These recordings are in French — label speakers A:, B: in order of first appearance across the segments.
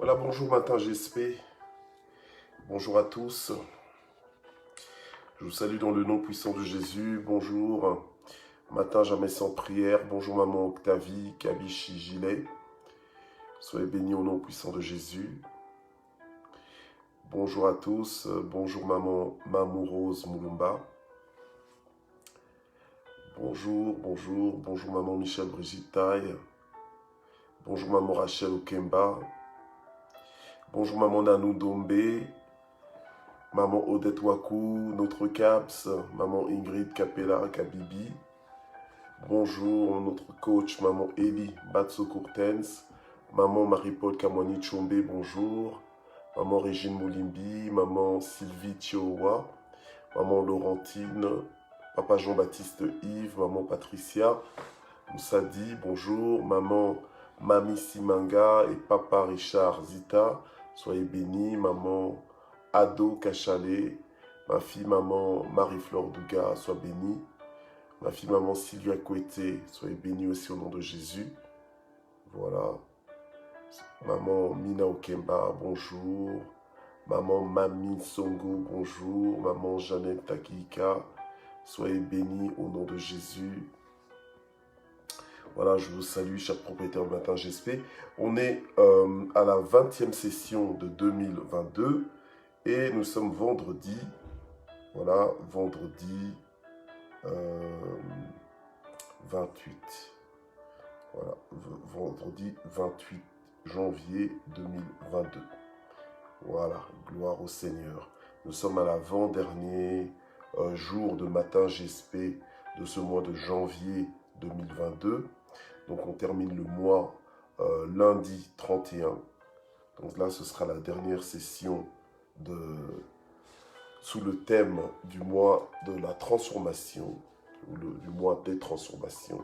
A: Voilà, bonjour matin GSP, bonjour à tous, je vous salue dans le nom puissant de Jésus, bonjour, matin jamais sans prière, bonjour maman Octavie, Kabichi Gilet, soyez bénis au nom puissant de Jésus, bonjour à tous, bonjour maman Mamou Rose Moulumba, bonjour maman Michel Brigitte Taille, bonjour maman Rachel Okemba, bonjour maman Nanou Dombe, maman Odette Wakou, notre CAPS, maman Ingrid Capella Kabibi. Bonjour notre coach, maman Eli Batso Courtens, maman Marie-Paul Kamwani Chombe, bonjour. Maman Régine Moulimbi, maman Sylvie Chiowa, maman Laurentine, papa Jean-Baptiste Yves, maman Patricia Moussadi, bonjour. Maman Mami Simanga et papa Richard Zita, soyez bénis. Maman Ado Kachale, ma fille maman Marie-Flore Douga, sois bénie. Ma fille maman Sylvia Kouete, soyez bénie aussi au nom de Jésus. Voilà. Maman Mina Okemba, bonjour. Maman Mami Songo, bonjour. Maman Jeannette Takika, soyez bénie au nom de Jésus. Voilà, je vous salue, cher propriétaire du matin GSP. On est à la 20e session de 2022 et nous sommes vendredi. Voilà, vendredi 28. Voilà, vendredi 28 janvier 2022. Voilà, gloire au Seigneur. Nous sommes à l'avant-dernier jour de matin GSP de ce mois de janvier 2022. Donc on termine le mois lundi 31. Donc là, ce sera la dernière session sous le thème du mois de la transformation, ou du mois des transformations.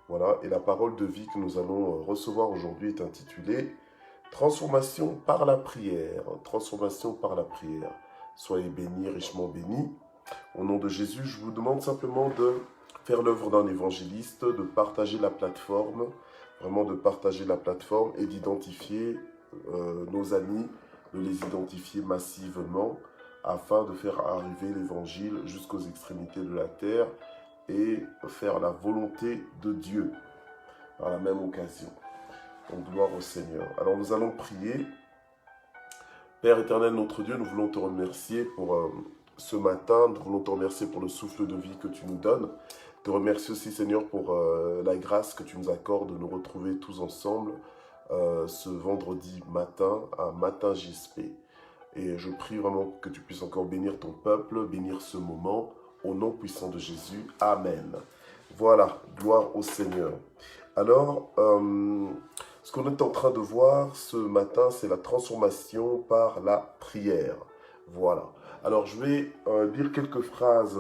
A: Voilà, et la parole de vie que nous allons recevoir aujourd'hui est intitulée « Transformation par la prière ». Transformation par la prière. Soyez bénis, richement bénis. Au nom de Jésus, je vous demande simplement de faire l'œuvre d'un évangéliste, de partager la plateforme, vraiment de partager la plateforme et d'identifier nos amis, de les identifier massivement afin de faire arriver l'évangile jusqu'aux extrémités de la terre et faire la volonté de Dieu par la même occasion. Donc gloire au Seigneur. Alors nous allons prier. Père éternel, notre Dieu, nous voulons te remercier pour ce matin, nous voulons te remercier pour le souffle de vie que tu nous donnes. Te remercier aussi, Seigneur, pour la grâce que tu nous accordes de nous retrouver tous ensemble ce vendredi matin à Matin JSP. Et je prie vraiment que tu puisses encore bénir ton peuple, bénir ce moment, au nom puissant de Jésus. Amen. Voilà, gloire au Seigneur. Alors, ce qu'on est en train de voir ce matin, c'est la transformation par la prière. Voilà. Alors, je vais lire quelques phrases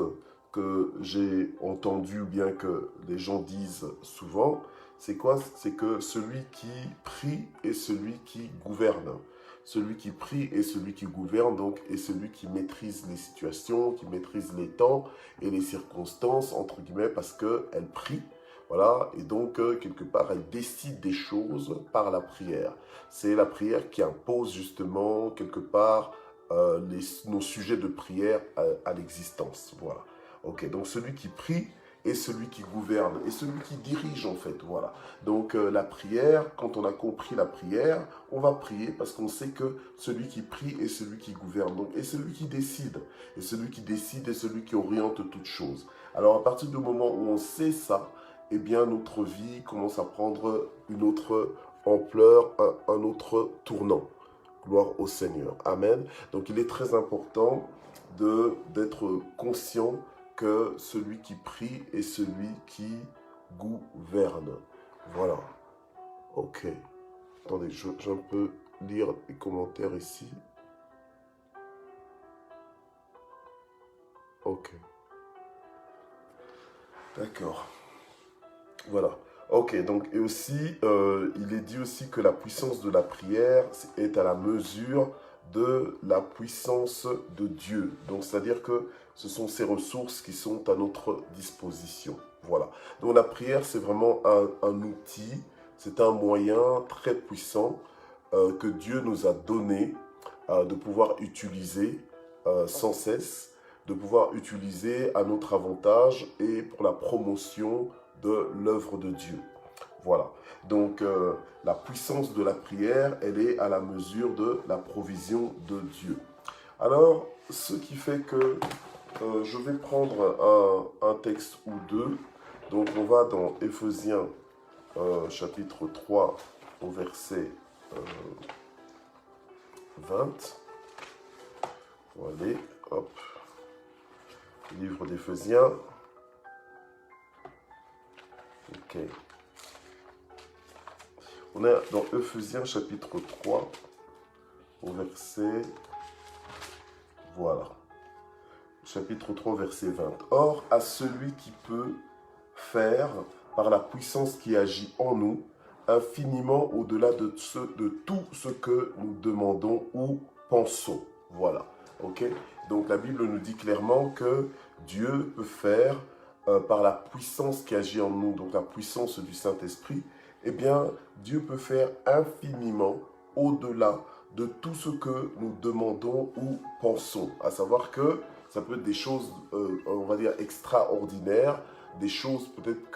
A: que j'ai entendues ou bien que les gens disent souvent. C'est quoi? C'est que celui qui prie est celui qui gouverne. Celui qui prie est celui qui gouverne, donc, est celui qui maîtrise les situations, qui maîtrise les temps et les circonstances, entre guillemets, parce qu'elle prie. Voilà, et donc, quelque part, elle décide des choses par la prière. C'est la prière qui impose justement, quelque part, nos sujets de prière à l'existence. Voilà. Ok, donc celui qui prie est celui qui gouverne, et celui qui dirige en fait, voilà. Donc la prière, quand on a compris la prière, on va prier parce qu'on sait que celui qui prie est celui qui gouverne, donc, et celui qui décide, et celui qui décide est celui qui oriente toutes choses. Alors à partir du moment où on sait ça, eh bien notre vie commence à prendre une autre ampleur, un autre tournant. Gloire au Seigneur. Amen. Donc il est très important d'être conscient que celui qui prie est celui qui gouverne. Voilà. Ok. Attendez, je peux lire les commentaires ici. Ok. D'accord. Voilà. Ok, donc, et aussi, il est dit aussi que la puissance de la prière est à la mesure de la puissance de Dieu. Donc, c'est-à-dire que ce sont ces ressources qui sont à notre disposition. Voilà. Donc, la prière, c'est vraiment un outil, c'est un moyen très puissant que Dieu nous a donné de pouvoir utiliser sans cesse, de pouvoir utiliser à notre avantage et pour la promotion de l'œuvre de Dieu. Voilà. Donc, la puissance de la prière, elle est à la mesure de la provision de Dieu. Alors, ce qui fait que je vais prendre un texte ou deux. Donc, on va dans Éphésiens chapitre 3 au verset 20. On va aller, hop, livre d'Éphésiens. Ok. On est dans Éphésiens chapitre 3 au verset, voilà, chapitre 3 verset 20. Or, à celui qui peut faire, par la puissance qui agit en nous, infiniment au-delà de tout ce que nous demandons ou pensons. Voilà, ok. Donc la Bible nous dit clairement que Dieu peut faire par la puissance qui agit en nous, donc la puissance du Saint-Esprit, eh bien, Dieu peut faire infiniment au-delà de tout ce que nous demandons ou pensons. À savoir que ça peut être des choses, on va dire, extraordinaires, des choses peut-être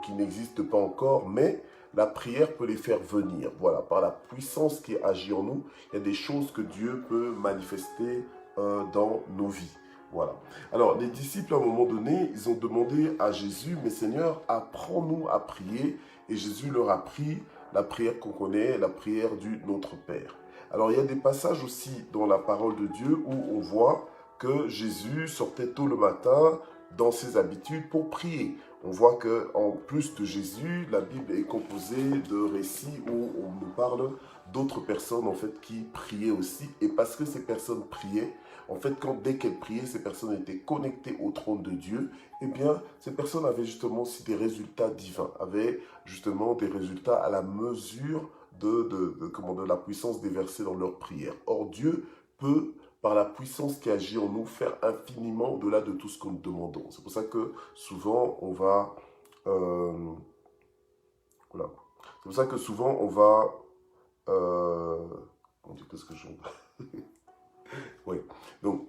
A: qui n'existent pas encore, mais la prière peut les faire venir. Voilà, par la puissance qui agit en nous, il y a des choses que Dieu peut manifester dans nos vies. Voilà. Alors, les disciples, à un moment donné, ils ont demandé à Jésus, « Mais Seigneur, apprends-nous à prier. » Et Jésus leur a appris la prière qu'on connaît, la prière du Notre Père. Alors, il y a des passages aussi dans la parole de Dieu où on voit que Jésus sortait tôt le matin dans ses habitudes pour prier. On voit qu'en plus de Jésus, la Bible est composée de récits où on nous parle d'autres personnes en fait qui priaient aussi. Et parce que ces personnes priaient, en fait, dès qu'elles priaient, ces personnes étaient connectées au trône de Dieu, eh bien, ces personnes avaient justement aussi des résultats divins, avaient justement des résultats à la mesure de la puissance déversée dans leur prière. Or, Dieu peut, par la puissance qui agit en nous, faire infiniment au-delà de tout ce que nous demandons. C'est pour ça que souvent, on va... voilà. C'est pour ça que souvent, on va... mon Dieu, qu'est-ce que je... Oui. Donc,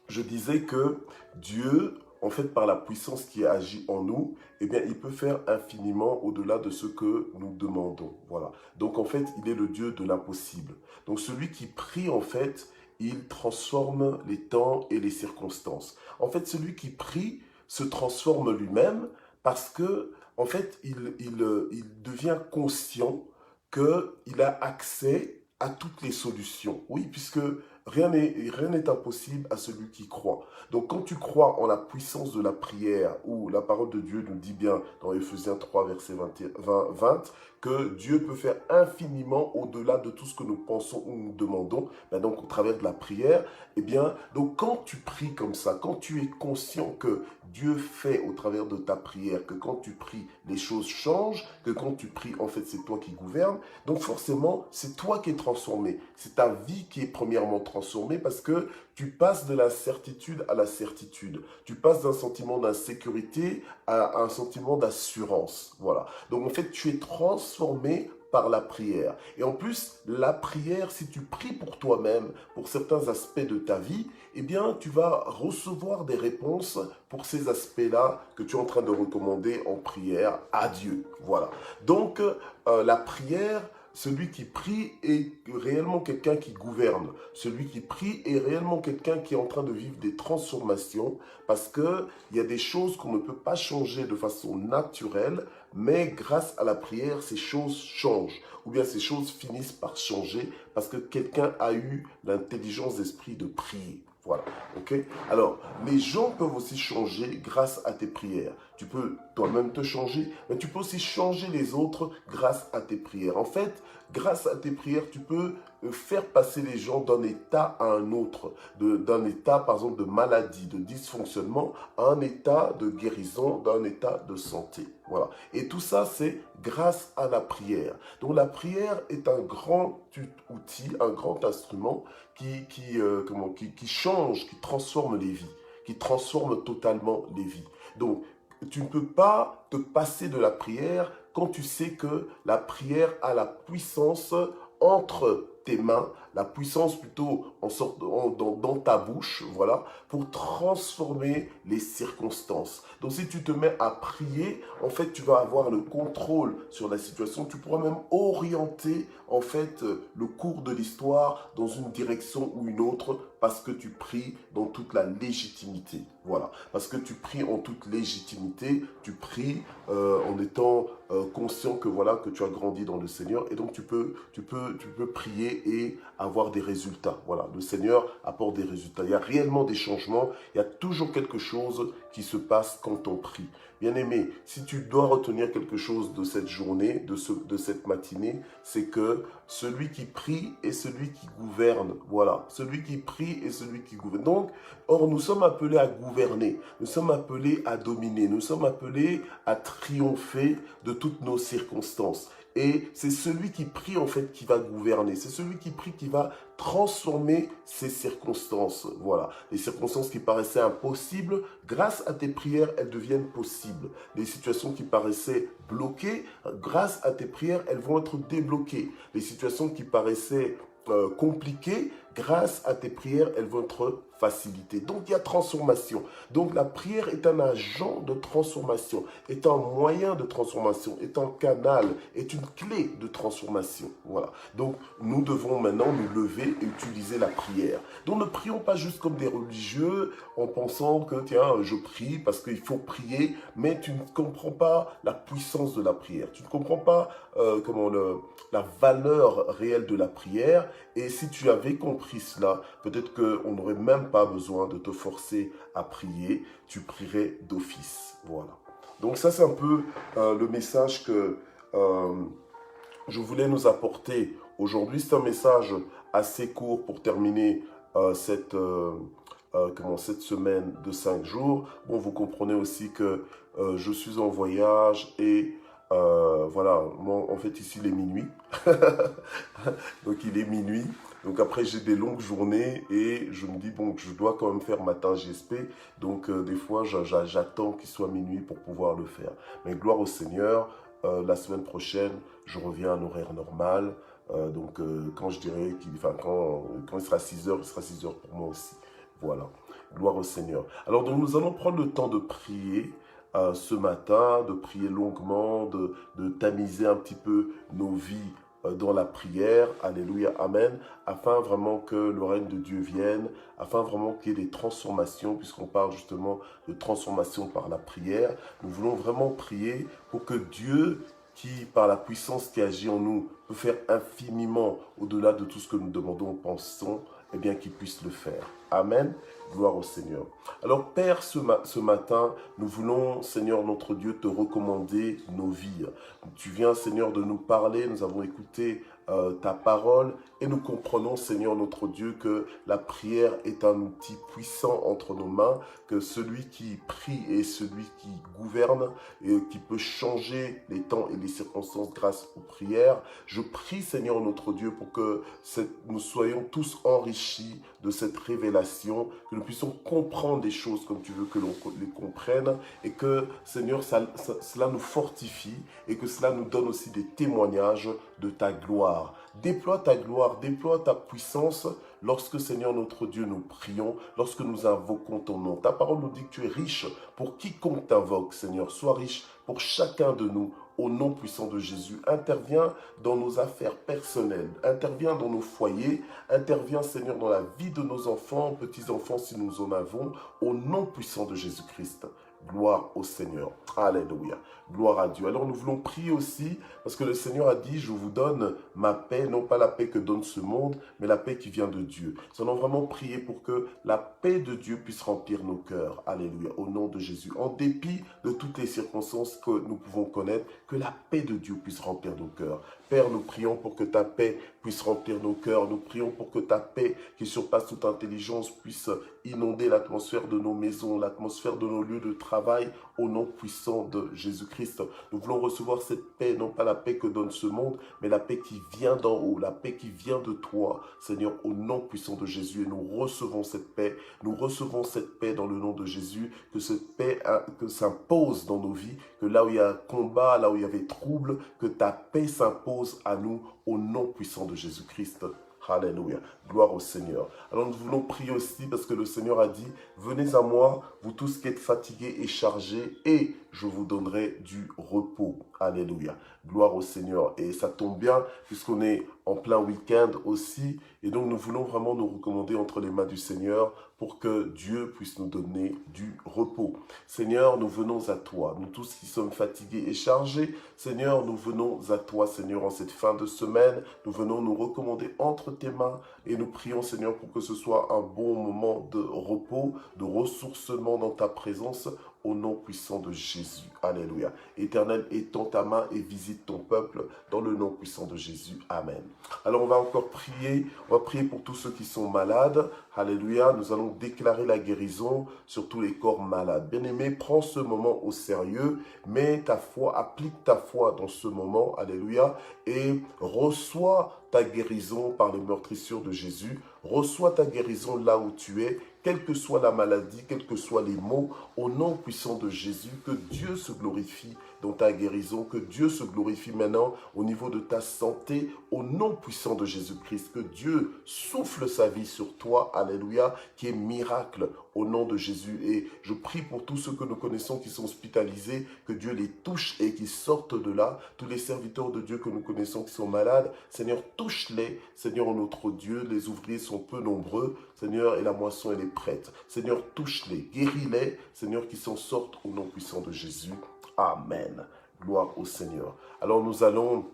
A: je disais que Dieu, en fait, par la puissance qui agit en nous, eh bien, il peut faire infiniment au-delà de ce que nous demandons. Voilà. Donc, en fait, il est le Dieu de l'impossible. Donc, celui qui prie, en fait, il transforme les temps et les circonstances. En fait, celui qui prie se transforme lui-même parce que, en fait, il devient conscient qu'il a accès à toutes les solutions. Oui, puisque rien n'est impossible à celui qui croit. Donc quand tu crois en la puissance de la prière, où la parole de Dieu nous dit bien dans Éphésiens 3, verset 20, que Dieu peut faire infiniment au-delà de tout ce que nous pensons ou nous demandons, ben donc au travers de la prière, eh bien, donc quand tu pries comme ça, quand tu es conscient que Dieu fait au travers de ta prière, que quand tu pries, les choses changent, que quand tu pries, en fait, c'est toi qui gouvernes, donc forcément, c'est toi qui es transformé. C'est ta vie qui est premièrement transformée parce que tu passes de la certitude à la certitude. Tu passes d'un sentiment d'insécurité à un sentiment d'assurance. Voilà. Donc en fait, tu es transformé par la prière. Et en plus, la prière, si tu pries pour toi-même, pour certains aspects de ta vie, eh bien, tu vas recevoir des réponses pour ces aspects-là que tu es en train de recommander en prière à Dieu. Voilà. Donc, la prière, celui qui prie est réellement quelqu'un qui gouverne. Celui qui prie est réellement quelqu'un qui est en train de vivre des transformations parce qu'il y a des choses qu'on ne peut pas changer de façon naturelle, mais grâce à la prière, ces choses changent. Ou bien ces choses finissent par changer parce que quelqu'un a eu l'intelligence d'esprit de prier. Voilà, ok? Alors, les gens peuvent aussi changer grâce à tes prières. Tu peux toi-même te changer, mais tu peux aussi changer les autres grâce à tes prières. En fait, grâce à tes prières, tu peux faire passer les gens d'un état à un autre, d'un état, par exemple, de maladie, de dysfonctionnement, à un état de guérison, d'un état de santé. Voilà. Et tout ça, c'est grâce à la prière. Donc, la prière est un grand outil, un grand instrument qui change, qui transforme les vies, qui transforme totalement les vies. Donc, tu ne peux pas te passer de la prière quand tu sais que la prière a la puissance entre tes mains, la puissance plutôt dans ta bouche, voilà, pour transformer les circonstances. Donc si tu te mets à prier, en fait, tu vas avoir le contrôle sur la situation. Tu pourras même orienter, en fait, le cours de l'histoire dans une direction ou une autre parce que tu pries dans toute la légitimité. Voilà, parce que tu pries en toute légitimité, tu pries en étant conscient que voilà que tu as grandi dans le Seigneur et donc tu peux prier et avoir des résultats. Voilà, le Seigneur apporte des résultats. Il y a réellement des changements, il y a toujours quelque chose qui se passe quand on prie. Bien-aimé, si tu dois retenir quelque chose de cette journée, de cette matinée, c'est que celui qui prie est celui qui gouverne. Voilà, celui qui prie est celui qui gouverne. Donc, or, nous sommes appelés à gouverner, nous sommes appelés à dominer, nous sommes appelés à triompher de toutes nos circonstances. Et c'est celui qui prie en fait qui va gouverner. C'est celui qui prie qui va transformer ces circonstances. Voilà. Les circonstances qui paraissaient impossibles, grâce à tes prières, elles deviennent possibles. Les situations qui paraissaient bloquées, grâce à tes prières, elles vont être débloquées. Les situations qui paraissaient compliquées, grâce à tes prières, elles vont être facilitées. Donc, il y a transformation. Donc, la prière est un agent de transformation, est un moyen de transformation, est un canal, est une clé de transformation. Voilà. Donc, nous devons maintenant nous lever et utiliser la prière. Donc, ne prions pas juste comme des religieux en pensant que, tiens, je prie parce qu'il faut prier, mais tu ne comprends pas la puissance de la prière. Tu ne comprends pas la valeur réelle de la prière. Et si tu avais compris cela, peut-être qu'on n'aurait même pas besoin de te forcer à prier. Tu prierais d'office. Voilà. Donc ça, c'est un peu le message que je voulais nous apporter aujourd'hui. C'est un message assez court pour terminer cette semaine de 5 jours. Bon, vous comprenez aussi que je suis en voyage et voilà, en fait ici il est minuit. Donc il est minuit. Donc après j'ai des longues journées et je me dis bon je dois quand même faire matin GSP. Donc des fois j'attends qu'il soit minuit pour pouvoir le faire. Mais gloire au Seigneur, la semaine prochaine je reviens à un horaire normal. Quand je dirais quand il sera 6 heures, il sera 6 heures pour moi aussi. Voilà, gloire au Seigneur. Alors donc nous allons prendre le temps de prier ce matin, de prier longuement, de tamiser un petit peu nos vies dans la prière, alléluia, amen, afin vraiment que le règne de Dieu vienne, afin vraiment qu'il y ait des transformations, puisqu'on parle justement de transformation par la prière. Nous voulons vraiment prier pour que Dieu, qui par la puissance qui agit en nous, peut faire infiniment au-delà de tout ce que nous demandons, pensons, eh bien qu'il puisse le faire. Amen. Gloire au Seigneur. Alors Père, ce matin, nous voulons, Seigneur notre Dieu, te recommander nos vies. Tu viens, Seigneur, de nous parler, nous avons écouté ta parole et nous comprenons, Seigneur notre Dieu, que la prière est un outil puissant entre nos mains, que celui qui prie est celui qui gouverne et qui peut changer les temps et les circonstances grâce aux prières. Je prie, Seigneur notre Dieu, pour que nous soyons tous enrichis de cette révélation, que nous puissions comprendre des choses comme tu veux que l'on les comprenne et que, Seigneur, cela nous fortifie et que cela nous donne aussi des témoignages de ta gloire. Déploie ta gloire, déploie ta puissance lorsque, Seigneur notre Dieu, nous prions, lorsque nous invoquons ton nom. Ta parole nous dit que tu es riche pour quiconque t'invoque, Seigneur. Sois riche pour chacun de nous. Au nom puissant de Jésus, interviens dans nos affaires personnelles, interviens dans nos foyers, interviens, Seigneur, dans la vie de nos enfants, petits-enfants, si nous en avons, au nom puissant de Jésus-Christ. Gloire au Seigneur. Alléluia. Gloire à Dieu. Alors nous voulons prier aussi parce que le Seigneur a dit, je vous donne ma paix, non pas la paix que donne ce monde, mais la paix qui vient de Dieu. Nous allons vraiment prier pour que la paix de Dieu puisse remplir nos cœurs. Alléluia. Au nom de Jésus. En dépit de toutes les circonstances que nous pouvons connaître, que la paix de Dieu puisse remplir nos cœurs. Père, nous prions pour que ta paix puisse puisse remplir nos cœurs. Nous prions pour que ta paix, qui surpasse toute intelligence, puisse inonder l'atmosphère de nos maisons, l'atmosphère de nos lieux de travail, au nom puissant de Jésus-Christ. Nous voulons recevoir cette paix, non pas la paix que donne ce monde, mais la paix qui vient d'en haut, la paix qui vient de toi, Seigneur, au nom puissant de Jésus. Et nous recevons cette paix, nous recevons cette paix dans le nom de Jésus, que cette paix que s'impose dans nos vies, que là où il y a combat, là où il y avait trouble, que ta paix s'impose à nous, au nom puissant de Jésus-Christ. Alléluia. Gloire au Seigneur. Alors nous voulons prier aussi parce que le Seigneur a dit, venez à moi, vous tous qui êtes fatigués et chargés, et je vous donnerai du repos. Alléluia. Gloire au Seigneur. Et ça tombe bien puisqu'on est en plein week-end aussi. Et donc nous voulons vraiment nous recommander entre les mains du Seigneur pour que Dieu puisse nous donner du repos. Seigneur, nous venons à toi. Nous tous qui sommes fatigués et chargés, Seigneur, nous venons à toi, Seigneur, en cette fin de semaine. Nous venons nous recommander entre tes mains et nous prions, Seigneur, pour que ce soit un bon moment de repos, de ressourcement dans ta présence, au nom puissant de Jésus. Alléluia. Éternel, étends ta main et visite ton peuple dans le nom puissant de Jésus. Amen. Alors on va encore prier. On va prier pour tous ceux qui sont malades. Alléluia. Nous allons déclarer la guérison sur tous les corps malades. Bien-aimé, prends ce moment au sérieux. Mets ta foi, applique ta foi dans ce moment. Alléluia. Et reçois ta guérison par les meurtrissures de Jésus. Reçois ta guérison là où tu es, quelle que soit la maladie, quels que soient les maux, au nom puissant de Jésus, que Dieu se glorifie dans ta guérison, que Dieu se glorifie maintenant au niveau de ta santé, au nom puissant de Jésus-Christ, que Dieu souffle sa vie sur toi, alléluia, qui est miracle au nom de Jésus. Et je prie pour tous ceux que nous connaissons qui sont hospitalisés, que Dieu les touche et qu'ils sortent de là. Tous les serviteurs de Dieu que nous connaissons qui sont malades, Seigneur, touche-les, Seigneur, notre Dieu. Les ouvriers sont peu nombreux, Seigneur, et la moisson, elle est prête. Seigneur, touche-les, guéris-les, Seigneur, qui s'en sortent au nom puissant de Jésus. Amen. Gloire au Seigneur. Alors nous allons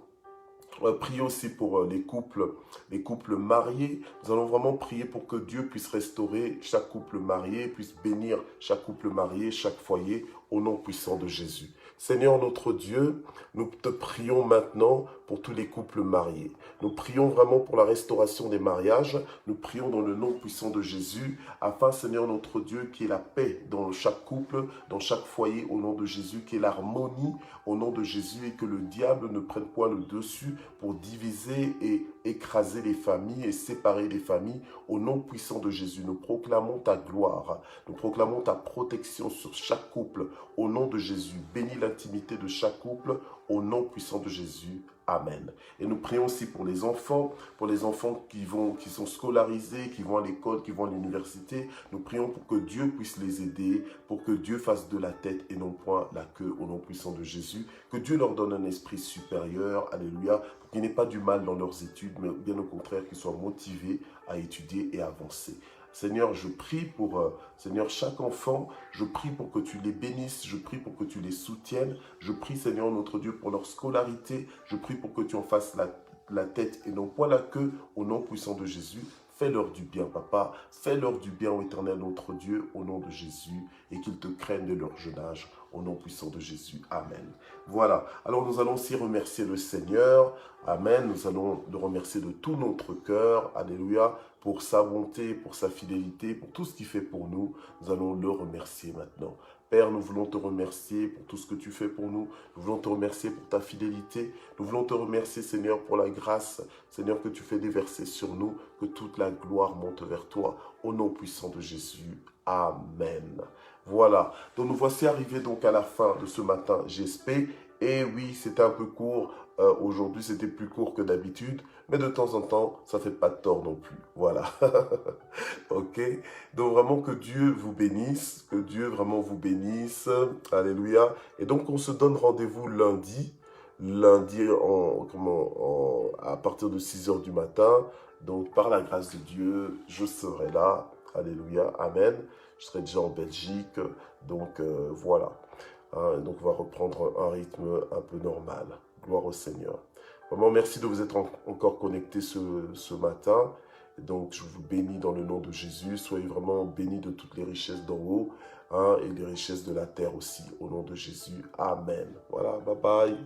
A: prier aussi pour les couples mariés. Nous allons vraiment prier pour que Dieu puisse restaurer chaque couple marié, puisse bénir chaque couple marié, chaque foyer, au nom puissant de Jésus. Seigneur notre Dieu, nous te prions maintenant pour tous les couples mariés. Nous prions vraiment pour la restauration des mariages. Nous prions dans le nom puissant de Jésus, afin, Seigneur notre Dieu, qu'il y ait la paix dans chaque couple, dans chaque foyer, au nom de Jésus, qu'il y ait l'harmonie au nom de Jésus et que le diable ne prenne point le dessus pour diviser et écraser les familles et séparer les familles. Au nom puissant de Jésus, nous proclamons ta gloire, nous proclamons ta protection sur chaque couple. Au nom de Jésus, bénis l'intimité de chaque couple, au nom puissant de Jésus. Amen. Et nous prions aussi pour les enfants qui sont scolarisés, qui vont à l'école, qui vont à l'université. Nous prions pour que Dieu puisse les aider, pour que Dieu fasse de la tête et non point la queue, au nom puissant de Jésus. Que Dieu leur donne un esprit supérieur, alléluia, pour qu'il n'y ait pas du mal dans leurs études, mais bien au contraire, qu'ils soient motivés à étudier et à avancer. Seigneur, je prie pour, Seigneur, chaque enfant, je prie pour que tu les bénisses, je prie pour que tu les soutiennes, je prie, Seigneur, notre Dieu, pour leur scolarité, je prie pour que tu en fasses la tête et non point la queue, au nom puissant de Jésus. Fais-leur du bien, Papa, fais-leur du bien, ô Éternel, notre Dieu, au nom de Jésus, et qu'ils te craignent de leur jeune âge, au nom puissant de Jésus. Amen. Voilà, alors nous allons aussi remercier le Seigneur, Amen, nous allons le remercier de tout notre cœur, Alléluia, pour sa bonté, pour sa fidélité, pour tout ce qu'il fait pour nous. Nous allons le remercier maintenant. Père, nous voulons te remercier pour tout ce que tu fais pour nous. Nous voulons te remercier pour ta fidélité. Nous voulons te remercier, Seigneur, pour la grâce, Seigneur, que tu fais déverser sur nous, que toute la gloire monte vers toi, au nom puissant de Jésus. Amen. Voilà, donc nous voici arrivés donc à la fin de ce matin GSP. Et oui, c'était un peu court. Aujourd'hui, c'était plus court que d'habitude. Mais de temps en temps, ça ne fait pas de tort non plus. Voilà. Ok. Donc vraiment que Dieu vous bénisse. Que Dieu vraiment vous bénisse. Alléluia. Et donc, on se donne rendez-vous lundi. Lundi à partir de 6 h du matin. Donc, par la grâce de Dieu, je serai là. Alléluia. Amen. Je serai déjà en Belgique. Donc, voilà. Donc, on va reprendre un rythme un peu normal. Gloire au Seigneur. Vraiment, merci de vous être encore connectés ce matin. Donc, je vous bénis dans le nom de Jésus. Soyez vraiment bénis de toutes les richesses d'en haut et les richesses de la terre aussi, au nom de Jésus. Amen. Voilà, bye bye.